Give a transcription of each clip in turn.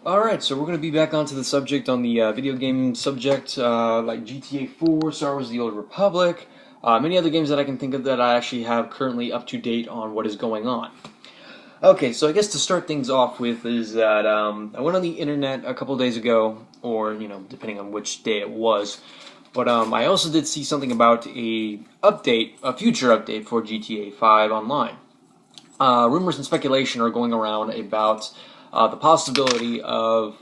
Alright, so we're going to be back onto the subject on the video game subject, like GTA 4, Star Wars The Old Republic, many other games that I can think of that I actually have currently up to date on what is going on. Okay, so I guess to start things off with is that I went on the internet a couple days ago, or, depending on which day it was, but I also did see something about a future update for GTA 5 Online. Rumors and speculation are going around about the possibility of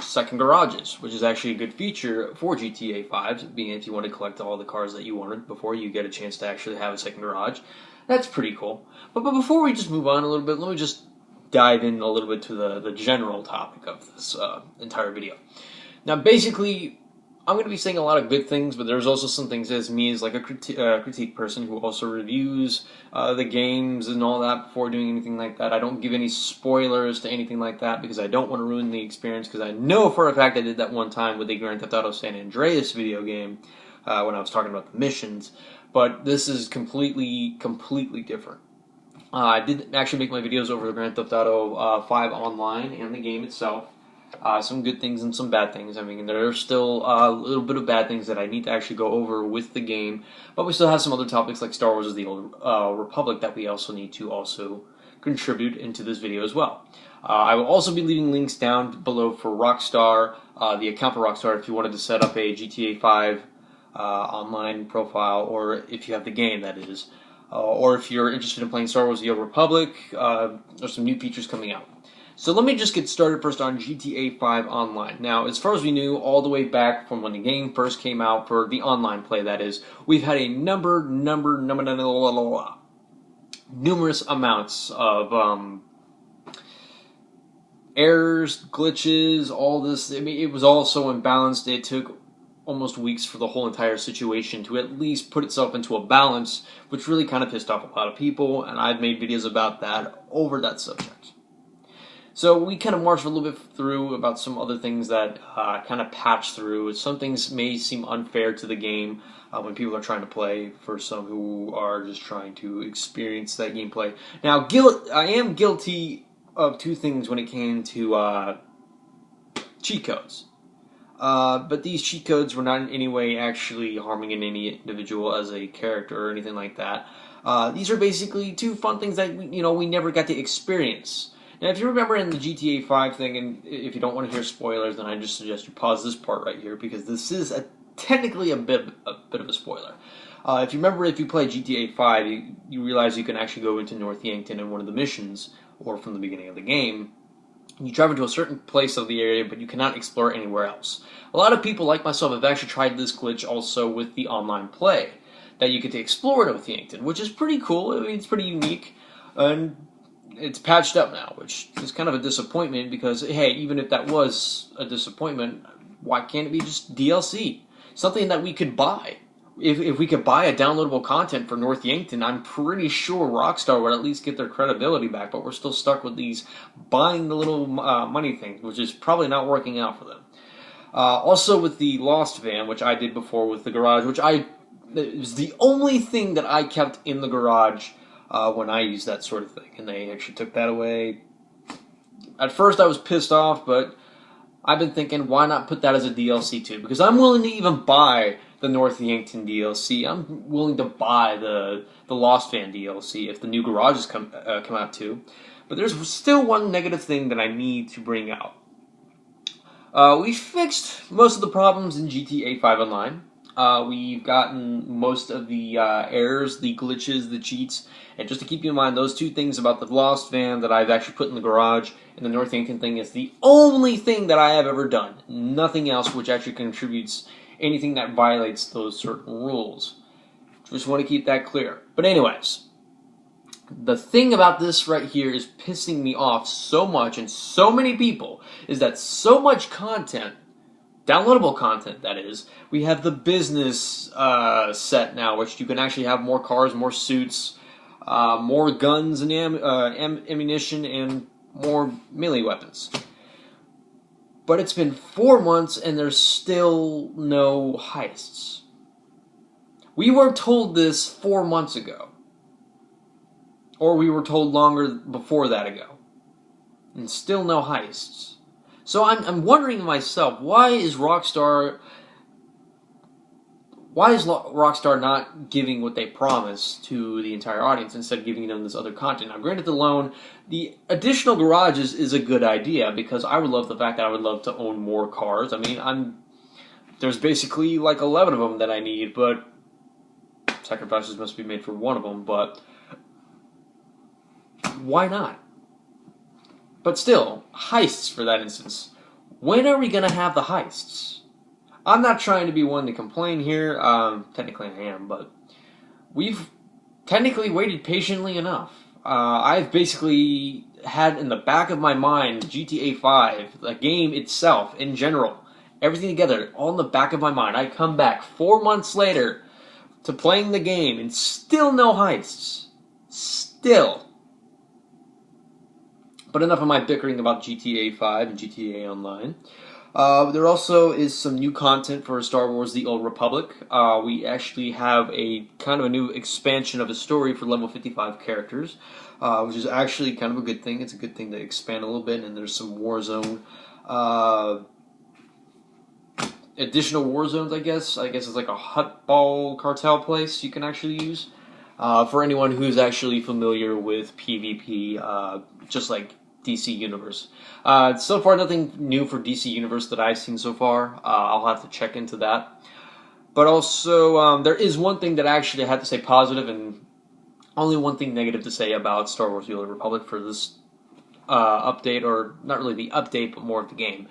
second garages, which is actually a good feature for GTA 5, being if you want to collect all the cars that you wanted before you get a chance to actually have a second garage. That's pretty cool. But before we just move on a little bit, let me just dive in a little bit to the general topic of this entire video. Now, basically, I'm going to be saying a lot of good things, but there's also some things as me as like a critique person who also reviews the games and all that before doing anything like that. I don't give any spoilers to anything like that because I don't want to ruin the experience, because I know for a fact I did that one time with the Grand Theft Auto San Andreas video game when I was talking about the missions, but this is completely different. I did actually make my videos over the Grand Theft Auto 5 Online and the game itself. Some good things and some bad things. I mean, there are still a little bit of bad things that I need to actually go over with the game, but we still have some other topics like Star Wars: The Old Republic that we also need to contribute into this video as well. I will also be leaving links down below for Rockstar, the account for Rockstar, if you wanted to set up a GTA 5 online profile, or if you have the game, that is. Or if you're interested in playing Star Wars: The Old Republic, there's some new features coming out. So let me just get started first on GTA 5 Online. Now, as far as we knew, all the way back from when the game first came out, for the online play that is, we've had a numerous amounts of errors, glitches, all this. I mean, it was all so imbalanced, it took almost weeks for the whole entire situation to at least put itself into a balance, which really kind of pissed off a lot of people, and I've made videos about that over that subject. So we kind of marched a little bit through about some other things that kind of patched through. Some things may seem unfair to the game when people are trying to play, for some who are just trying to experience that gameplay. Now, I am guilty of two things when it came to cheat codes. But these cheat codes were not in any way actually harming any individual as a character or anything like that. These are basically two fun things that we never got to experience. Now, if you remember in the GTA 5 thing, and if you don't want to hear spoilers, then I just suggest you pause this part right here, because this is technically a bit of a spoiler. If you remember, if you play GTA 5, you realize you can actually go into North Yankton in one of the missions, or from the beginning of the game. You drive into a certain place of the area, but you cannot explore anywhere else. A lot of people, like myself, have actually tried this glitch also with the online play, that you get to explore North Yankton, which is pretty cool. I mean, it's pretty unique, and it's patched up now, which is kind of a disappointment, because, hey, even if that was a disappointment, why can't it be just DLC? Something that we could buy. If we could buy a downloadable content for North Yankton, I'm pretty sure Rockstar would at least get their credibility back, but we're still stuck with these buying the little money things, which is probably not working out for them. Also with the Lost van, which I did before with the garage, it was the only thing that I kept in the garage when I used that sort of thing, and they actually took that away. At first I was pissed off, but I've been thinking, why not put that as a DLC too? Because I'm willing to even buy the North Yankton DLC. I'm willing to buy the Lost Van DLC if the new garages come out too. But there's still one negative thing that I need to bring out. We fixed most of the problems in GTA 5 Online. We've gotten most of the errors, the glitches, the cheats, and just to keep you in mind, those two things about the Lost Van that I've actually put in the garage and the North Yankton thing is the only thing that I have ever done. Nothing else which actually contributes anything that violates those certain rules. Just want to keep that clear. But anyways, the thing about this right here is pissing me off so much, and so many people, is that so much content, downloadable content that is, we have the business set now, which you can actually have more cars, more suits, more guns and ammunition, and more melee weapons. But it's been 4 months and there's still no heists. We were told this 4 months ago. Or we were told longer before that ago. And still no heists. So I'm wondering to myself, why is Rockstar not giving what they promised to the entire audience instead of giving them this other content? Now, granted, the additional garages is a good idea because I would love the fact that I would love to own more cars. I mean, there's basically like 11 of them that I need, but sacrifices must be made for one of them, but why not? But still, heists for that instance. When are we going to have the heists? I'm not trying to be one to complain here. Technically I am, but we've technically waited patiently enough. I've basically had in the back of my mind GTA 5, the game itself, in general, everything together, all in the back of my mind. I come back 4 months later to playing the game and still no heists. Still. But enough of my bickering about GTA 5 and GTA Online. There also is some new content for Star Wars The Old Republic. We actually have a kind of a new expansion of the story for level 55 characters, which is actually kind of a good thing. It's a good thing to expand a little bit, and there's some Warzone, additional war zones, I guess. I guess it's like a hutball cartel place you can actually use. For anyone who's actually familiar with PvP, just like DC Universe. So far, nothing new for DC Universe that I've seen so far. I'll have to check into that. But also, there is one thing that I actually had to say positive and only one thing negative to say about Star Wars The Old Republic for this update, or not really the update, but more of the game.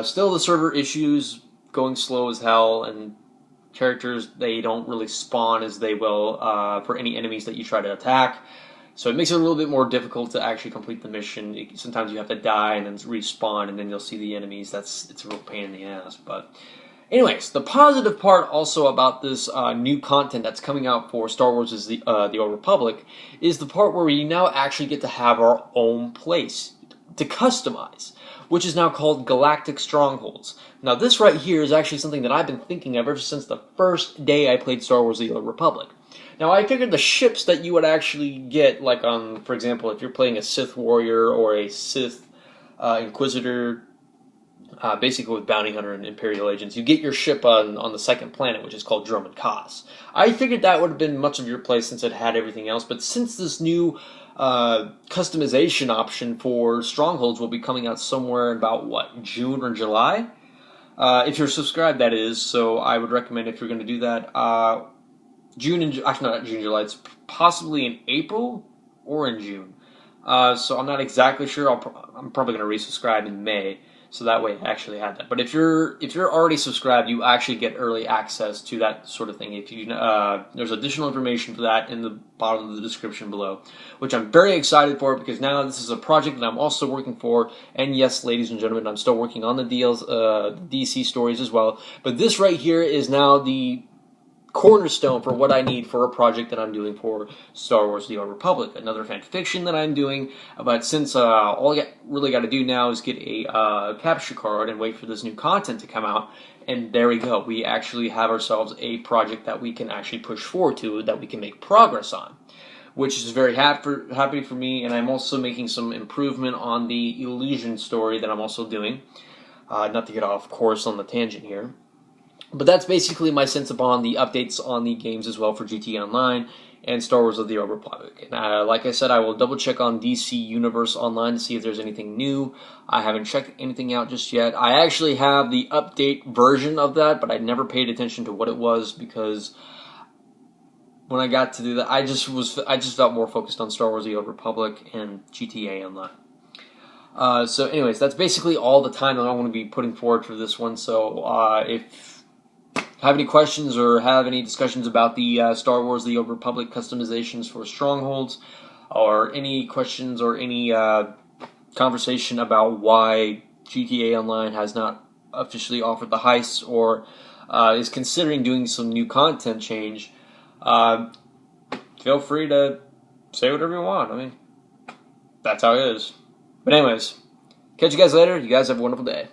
Still the server issues, going slow as hell, and characters, they don't really spawn as they will for any enemies that you try to attack. So it makes it a little bit more difficult to actually complete the mission. Sometimes you have to die and then respawn, and then you'll see the enemies. It's a real pain in the ass. But anyways, the positive part also about this new content that's coming out for Star Wars is the Old Republic is the part where we now actually get to have our own place to customize, which is now called Galactic Strongholds. Now this right here is actually something that I've been thinking of ever since the first day I played Star Wars The Old Republic. Now, I figured the ships that you would actually get, like on, for example, if you're playing a Sith Warrior or a Sith Inquisitor, basically with Bounty Hunter and Imperial Agents, you get your ship on the second planet, which is called Dromund Kaas. I figured that would have been much of your place since it had everything else, but since this new customization option for Strongholds will be coming out somewhere in about, what, June or July? If you're subscribed, that is, so I would recommend if you're going to do that, June and actually not June, July. It's possibly in April or in June. So I'm not exactly sure. I'm probably going to resubscribe in May, so that way I actually have that. But if you're already subscribed, you actually get early access to that sort of thing. If you there's additional information for that in the bottom of the description below, which I'm very excited for because now this is a project that I'm also working for. And yes, ladies and gentlemen, I'm still working on the DC stories as well. But this right here is now the cornerstone for what I need for a project that I'm doing for Star Wars The Old Republic, another fan fiction that I'm doing. But since all I really got to do now is get a capture card and wait for this new content to come out, and there we go. We actually have ourselves a project that we can actually push forward to, that we can make progress on, which is very happy for me. And I'm also making some improvement on the Elysian story that I'm also doing. Not to get off course on the tangent here. But that's basically my sense upon the updates on the games as well for GTA Online and Star Wars of the Old Republic. And like I said, I will double check on DC Universe Online to see if there's anything new. I haven't checked anything out just yet. I actually have the update version of that, but I never paid attention to what it was because when I got to do that, I just felt more focused on Star Wars the Old Republic and GTA Online. So anyways, that's basically all the time that I want to be putting forward for this one. So if have any questions or have any discussions about the Star Wars The Old Republic customizations for Strongholds, or any questions or any conversation about why GTA Online has not officially offered the heists or is considering doing some new content change, feel free to say whatever you want. I mean, that's how it is. But anyways, catch you guys later. You guys have a wonderful day.